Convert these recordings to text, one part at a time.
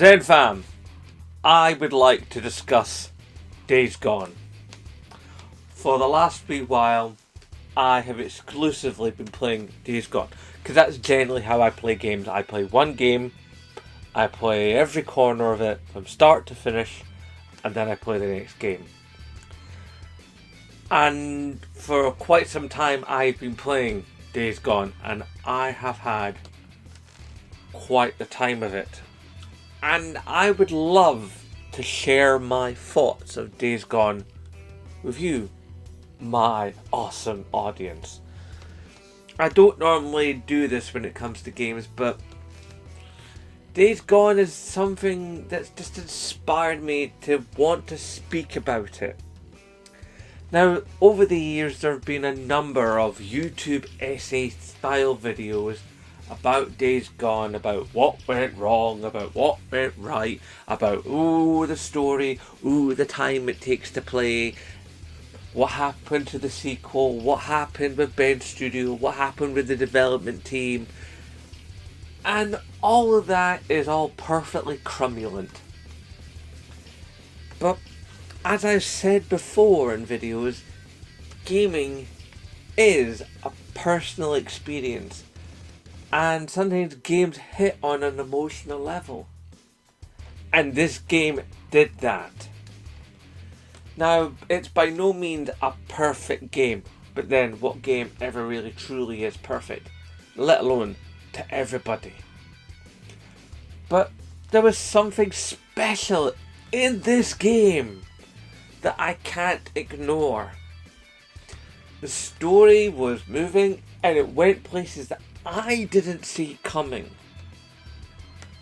ZenFam, I would like to discuss Days Gone. For the last wee while, I have exclusively been playing Days Gone, because that's generally how I play games. I play one game, I play every corner of it from start to finish, and then I play the next game. And for quite some time I've been playing Days Gone, and I have had quite the time of it. And I would love to share my thoughts of Days Gone with you, my awesome audience. I don't normally do this when it comes to games, but Days Gone is something that's just inspired me to want to speak about it. Now, over the years there have been a number of YouTube essay style videos about Days Gone, about what went wrong, about what went right, about the story, the time it takes to play, what happened to the sequel, what happened with Ben Studio, what happened with the development team, and all of that is all perfectly cromulent. But as I've said before in videos, gaming is a personal experience, and sometimes games hit on an emotional level, and this game did that. Now, it's by no means a perfect game, but then what game ever really truly is perfect, let alone to everybody? But there was something special in this game that I can't ignore. The story was moving and it went places that I didn't see coming.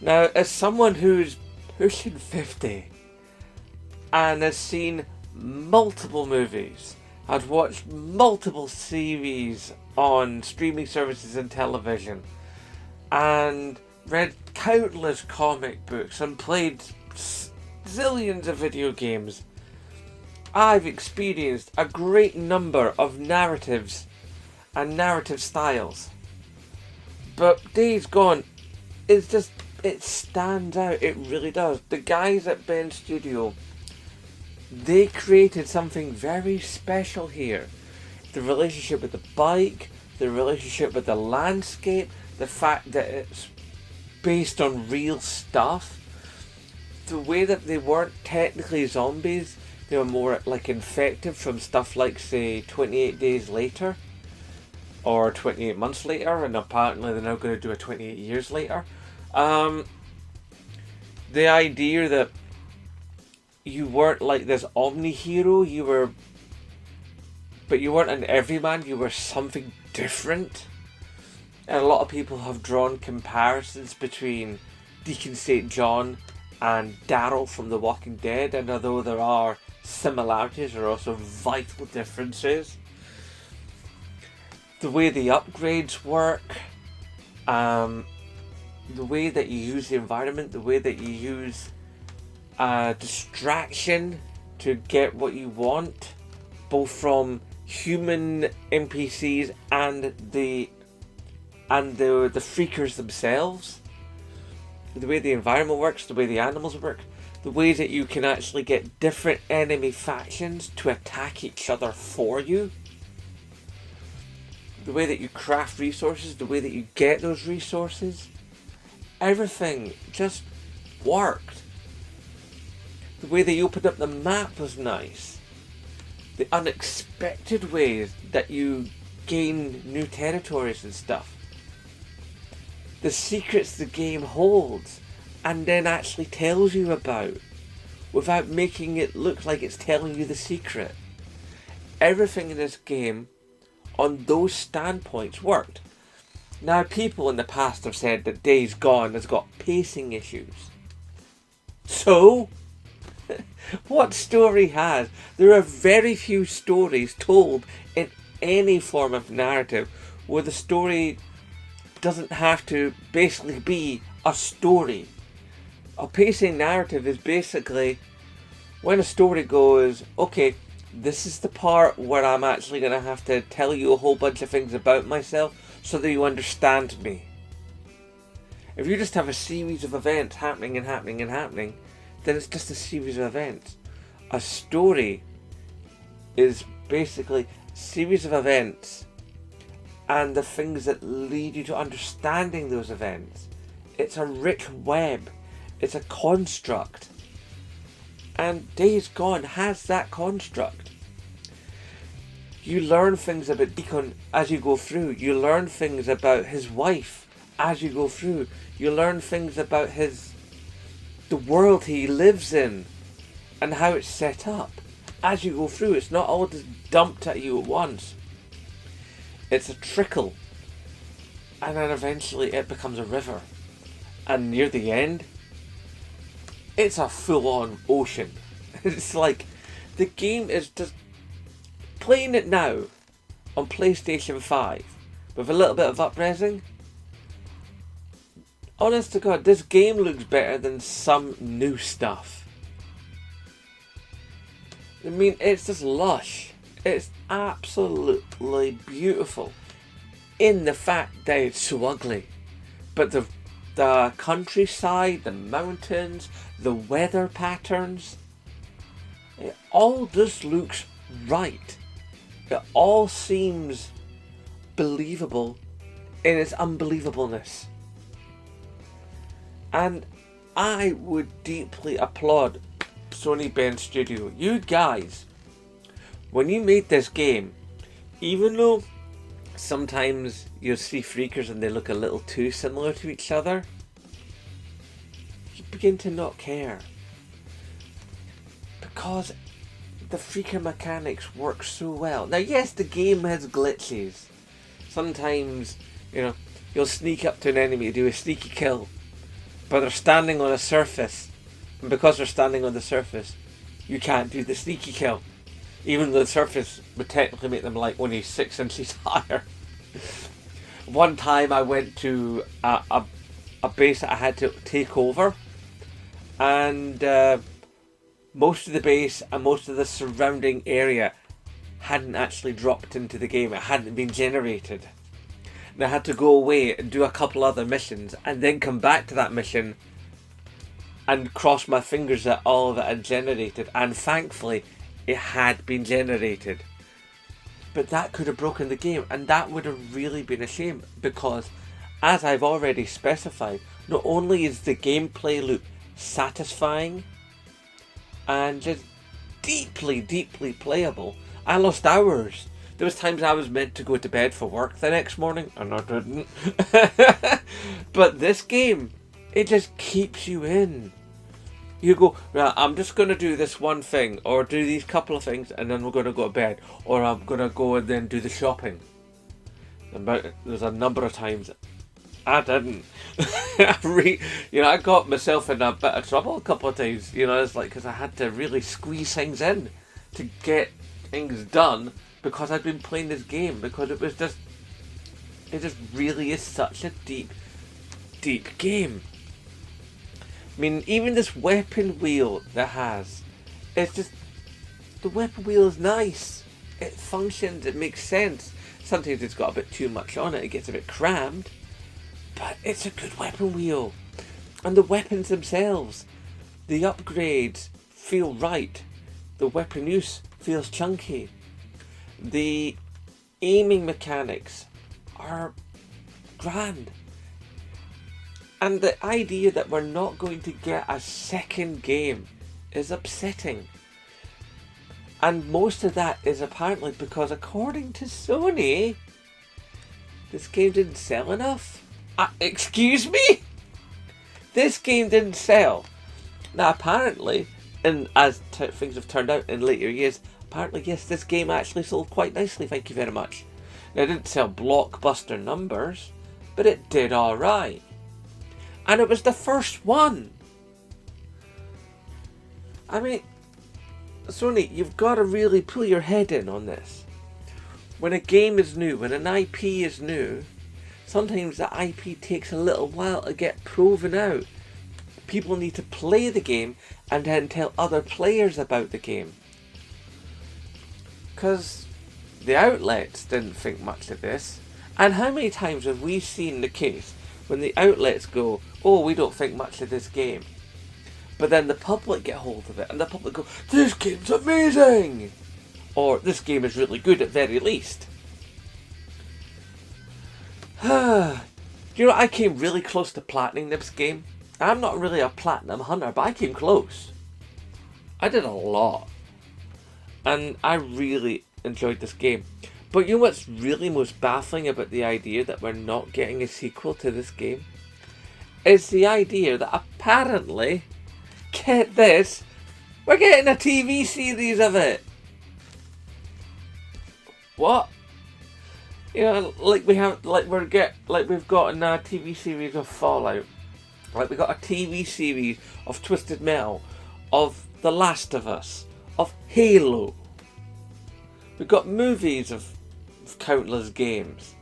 Now, as someone who's pushing 50 and has seen multiple movies, I've watched multiple series on streaming services and television, and read countless comic books and played zillions of video games, I've experienced a great number of narratives and narrative styles. But Days Gone is just, it stands out, it really does. The guys at Ben Studio, they created something very special here. The relationship with the bike, the relationship with the landscape, the fact that it's based on real stuff, the way that they weren't technically zombies, they were more like infected from stuff like, say, 28 Days Later or 28 Months Later, and apparently they're now going to do a 28 Years Later. The idea that you weren't like this omni-hero, but you weren't an everyman, you were something different. And a lot of people have drawn comparisons between Deacon St. John and Daryl from The Walking Dead, and although there are similarities, there are also vital differences. The way the upgrades work, the way that you use the environment, the way that you use distraction to get what you want, both from human NPCs and the freakers themselves, the way the environment works, the way the animals work, the way that you can actually get different enemy factions to attack each other for you, the way that you craft resources, the way that you get those resources, everything just worked. The way they opened up the map was nice. The unexpected ways that you gain new territories and stuff. The secrets the game holds and then actually tells you about, without making it look like it's telling you the secret. Everything in this game on those standpoints worked. Now, people in the past have said that Days Gone has got pacing issues. So, what story has? There are very few stories told in any form of narrative where the story doesn't have to basically be a story. A pacing narrative is basically when a story goes, okay, this is the part where I'm actually going to have to tell you a whole bunch of things about myself so that you understand me. If you just have a series of events happening and happening and happening, then it's just a series of events. A story is basically a series of events and the things that lead you to understanding those events. It's a rich web. It's a construct. And Days Gone has that construct. You learn things about Deacon as you go through. You learn things about his wife as you go through. You learn things about the world he lives in and how it's set up as you go through. It's not all just dumped at you at once. It's a trickle, and then eventually it becomes a river, and near the end it's a full-on ocean. It's like the game is just playing it now on PlayStation 5 with a little bit of up-resing. Honest to God, this game looks better than some new stuff. I mean, it's just lush. It's absolutely beautiful in the fact that it's so ugly. But the countryside, the mountains, the weather patterns, it all just looks right. It all seems believable in its unbelievableness. And I would deeply applaud Sony Bend Studio. You guys, when you made this game, even though sometimes you'll see freakers and they look a little too similar to each other, you begin to not care. Because the freaker mechanics work so well. Now yes, the game has glitches. Sometimes, you'll sneak up to an enemy to do a sneaky kill, but they're standing on a surface. And because they're standing on the surface, you can't do the sneaky kill. Even though the surface would technically make them like only 6 inches higher. One time I went to a base that I had to take over, and most of the base and most of the surrounding area hadn't actually dropped into the game. It hadn't been generated. And I had to go away and do a couple other missions and then come back to that mission and cross my fingers that all of it had generated. And thankfully, it had been generated. But that could have broken the game, and that would have really been a shame, because as I've already specified, not only is the gameplay loop satisfying and just deeply, deeply playable, I lost hours. There was times I was meant to go to bed for work the next morning, and I didn't. But this game, it just keeps you in. You go, right, I'm just going to do this one thing, or do these couple of things, and then we're going to go to bed, or I'm going to go and then do the shopping. But there's a number of times I didn't. I got myself in a bit of trouble a couple of times. It's like, because I had to really squeeze things in to get things done, because I'd been playing this game, because it just really is such a deep, deep game. I mean, even this weapon wheel that has, it's just, the weapon wheel is nice. It functions, it makes sense. Sometimes it's got a bit too much on it, it gets a bit crammed. But it's a good weapon wheel. And the weapons themselves, the upgrades feel right. The weapon use feels chunky. The aiming mechanics are grand. And the idea that we're not going to get a second game is upsetting. And most of that is apparently because, according to Sony, this game didn't sell enough. Excuse me? This game didn't sell. Now apparently, and as things have turned out in later years, apparently yes, this game actually sold quite nicely, thank you very much. Now it didn't sell blockbuster numbers, but it did alright. And it was the first one. I mean, Sony, you've got to really pull your head in on this. When a game is new, when an IP is new, sometimes the IP takes a little while to get proven out. People need to play the game and then tell other players about the game. Because the outlets didn't think much of this. And how many times have we seen the case when the outlets go, oh, we don't think much of this game, but then the public get hold of it, and the public go, this game's amazing! Or, this game is really good at very least. You know, I came really close to platining this game. I'm not really a platinum hunter, but I came close. I did a lot. And I really enjoyed this game. But you know what's really most baffling about the idea that we're not getting a sequel to this game? Is the idea that apparently, get this, we're getting a TV series of it. What? You know, like we've gotten a TV series of Fallout. Like we got a TV series of Twisted Metal, of The Last of Us, of Halo. We've got movies of countless games.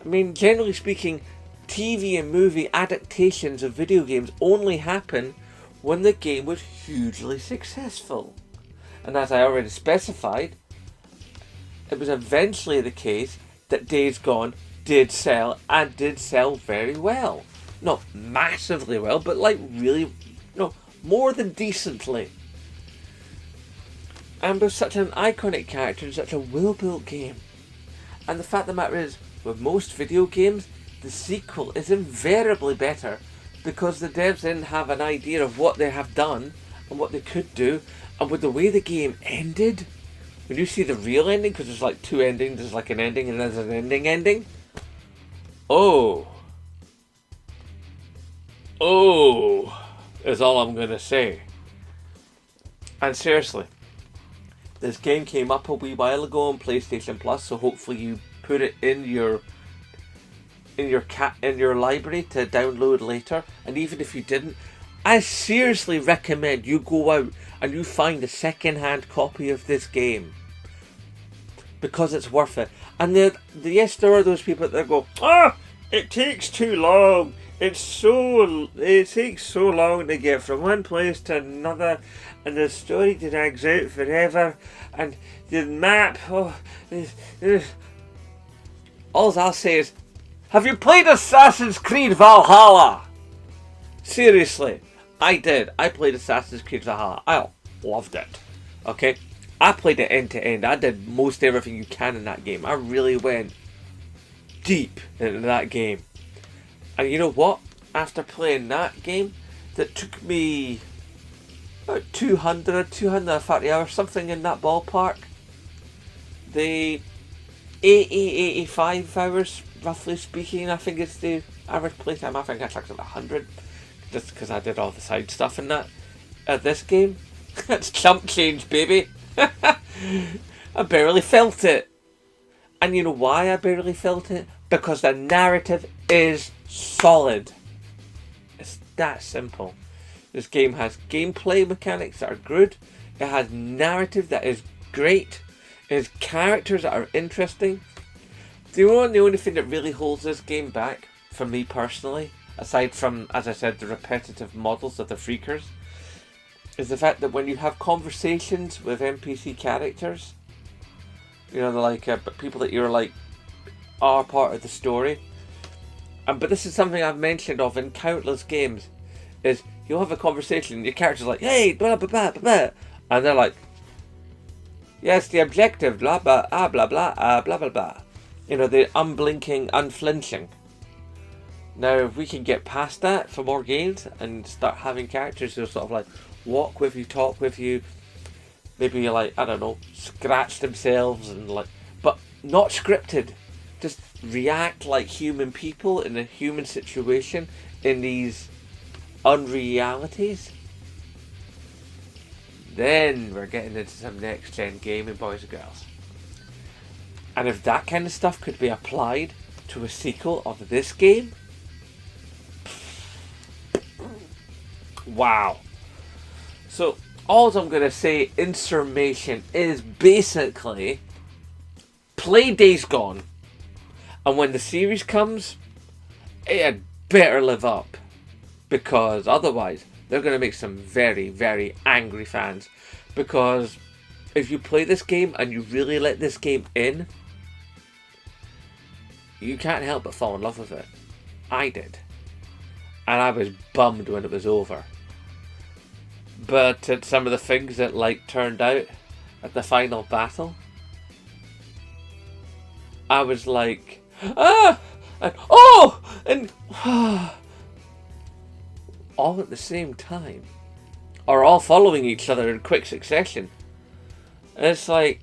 I mean, generally speaking, TV and movie adaptations of video games only happen when the game was hugely successful. And as I already specified, it was eventually the case that Days Gone did sell, and did sell very well. Not massively well, but like really, more than decently. And with such an iconic character and such a well-built game. And the fact of the matter is, with most video games, the sequel is invariably better because the devs then have an idea of what they have done and what they could do. And with the way the game ended, when you see the real ending, because there's like two endings, there's like an ending and there's an ending. Oh, is all I'm going to say. And seriously, this game came up a wee while ago on PlayStation Plus, so hopefully you put it in your library to download later. And even if you didn't, I seriously recommend you go out and you find a second-hand copy of this game, because it's worth it. And yes, there are those people that go, it takes too long. It takes so long to get from one place to another, and the story drags out forever, and the map. All I'll say is, have you played Assassin's Creed Valhalla? Seriously, I did. I played Assassin's Creed Valhalla. I loved it. Okay, I played it end to end. I did most everything you can in that game. I really went deep into that game. And you know what? After playing that game, that took me about 230 hours, something in that ballpark. The 85 hours, roughly speaking, I think it's the average playtime. I think I took about 100, just because I did all the side stuff in that. This game, it's chump change, baby. I barely felt it. And you know why I barely felt it? Because the narrative is solid. It's that simple. This game has gameplay mechanics that are good. It has narrative that is great. It has characters that are interesting. The only thing that really holds this game back, for me personally, aside from, as I said, the repetitive models of the freakers, is the fact that when you have conversations with NPC characters, they're like people that you're like are part of the story. But this is something I've mentioned of in countless games, is you'll have a conversation and your character's like, hey, blah, blah, blah, blah, blah. And they're like, yes, the objective, blah, blah, blah, blah, blah, blah, blah. They're unblinking, unflinching. Now, if we can get past that for more games and start having characters who sort of like walk with you, talk with you, maybe like, I don't know, scratch themselves and like, but not scripted. Just react like human people in a human situation in these unrealities. Then we're getting into some next gen gaming, boys and girls. And if that kind of stuff could be applied to a sequel of this game, wow. So all I'm going to say in summation is basically play Days Gone. And when the series comes, it had better live up. Because otherwise, they're going to make some very, very angry fans. Because if you play this game and you really let this game in, you can't help but fall in love with it. I did. And I was bummed when it was over. But at some of the things that like turned out at the final battle, I was like, ah, and oh, and all at the same time, or all following each other in quick succession. And it's like,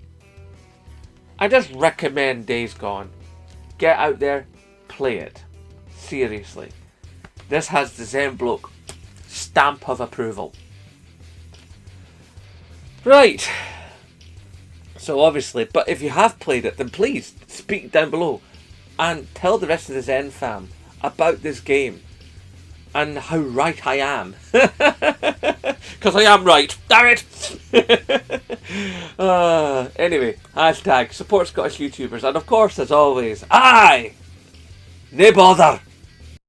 I just recommend Days Gone. Get out there, play it. Seriously. This has the Zen Bloke stamp of approval. Right. So obviously, but if you have played it, then please speak down below and tell the rest of the Zen fam about this game and how right I am. Because I am right. Damn it! Anyway, hashtag support Scottish YouTubers. And of course, as always, aye! Nae bother!